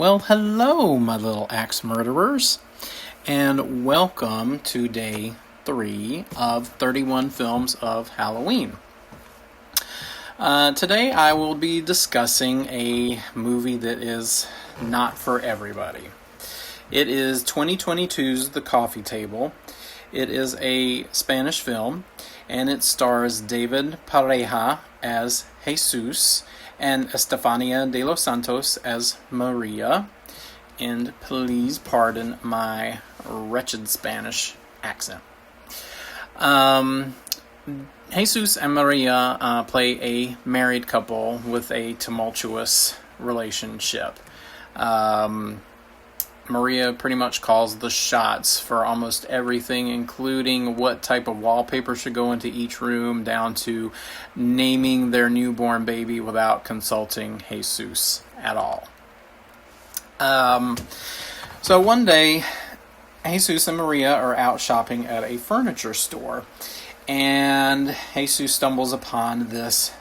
Well, hello, my little axe murderers, and welcome to day 3 of 31 films of Halloween. Today I will be discussing a movie that is not for everybody. It is 2022's The Coffee Table. It is a Spanish film, and it stars David Pareja as Jesus and Estefania de los Santos as Maria. And please pardon my wretched Spanish accent. Jesus and Maria play a married couple with a tumultuous relationship. Maria pretty much calls the shots for almost everything, including what type of wallpaper should go into each room, down to naming their newborn baby without consulting Jesus at all. So one day, Jesus and Maria are out shopping at a furniture store, and Jesus stumbles upon this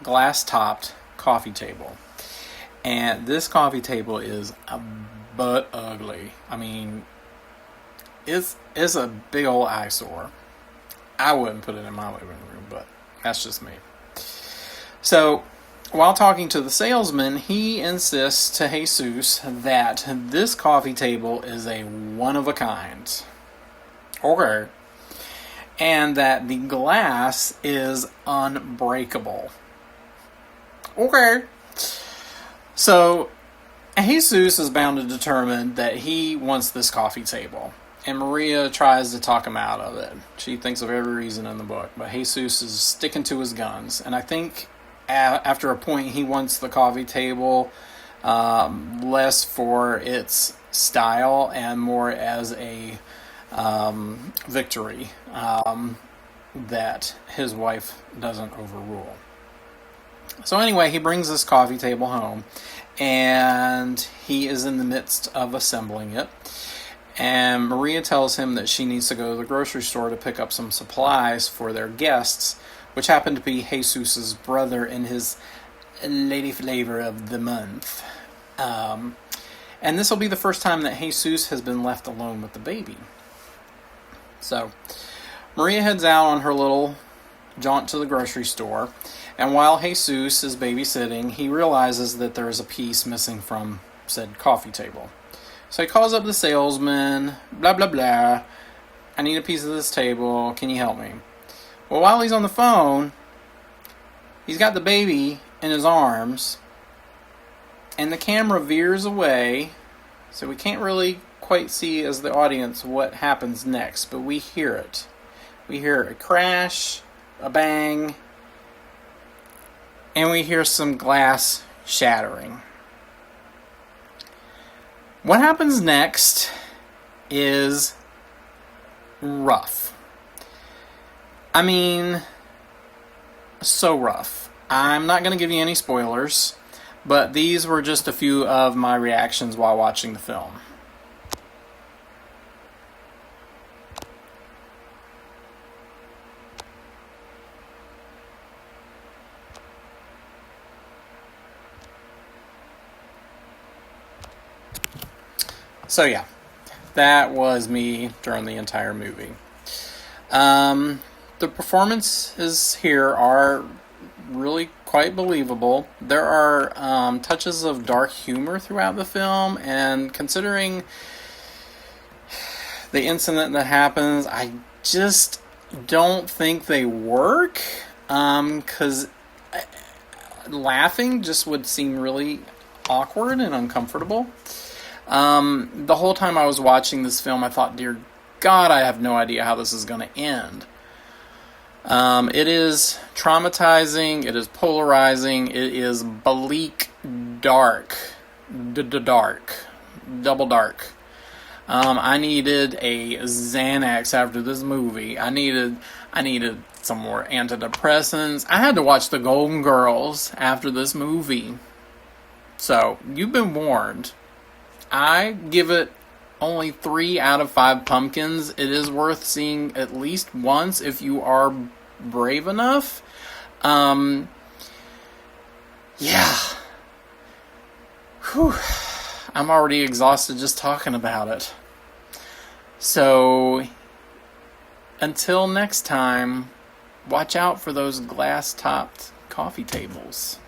glass-topped coffee table. And this coffee table is but ugly. I mean, it's a big old eyesore. I wouldn't put it in my living room, but that's just me. So, while talking to the salesman, he insists to Jesus that this coffee table is a one-of-a-kind. Okay. And that the glass is unbreakable. Okay. So, Jesus is bound to determine that he wants this coffee table, and Maria tries to talk him out of it. She thinks of every reason in the book, but Jesus is sticking to his guns, and I think after a point he wants the coffee table less for its style and more as a victory that his wife doesn't overrule. So anyway, he brings this coffee table home, and he is in the midst of assembling it. And Maria tells him that she needs to go to the grocery store to pick up some supplies for their guests, which happen to be Jesus' brother and his lady flavor of the month. And this will be the first time that Jesus has been left alone with the baby. So, Maria heads out on her little jaunt to the grocery store, and while Jesus is babysitting, he realizes that there is a piece missing from said coffee table. So he calls up the salesman, blah, blah, blah. I need a piece of this table. Can you help me? Well, while he's on the phone, he's got the baby in his arms, and the camera veers away, so we can't really quite see as the audience what happens next, but we hear it. We hear a crash, a bang, and we hear some glass shattering. What happens next is rough. I mean, so rough. I'm not going to give you any spoilers, but these were just a few of my reactions while watching the film. So yeah, that was me during the entire movie. The performances here are really quite believable. There are touches of dark humor throughout the film, and considering the incident that happens, I just don't think they work, because laughing just would seem really awkward and uncomfortable. The whole time I was watching this film, I thought, dear God, I have no idea how this is going to end. It is traumatizing, it is polarizing, it is bleak, dark, double dark. I needed a Xanax after this movie. I needed some more antidepressants. I had to watch The Golden Girls after this movie. So, you've been warned. I give it only 3 out of 5 pumpkins. It is worth seeing at least once if you are brave enough. Yeah. Whew. I'm already exhausted just talking about it. So, until next time, watch out for those glass-topped coffee tables.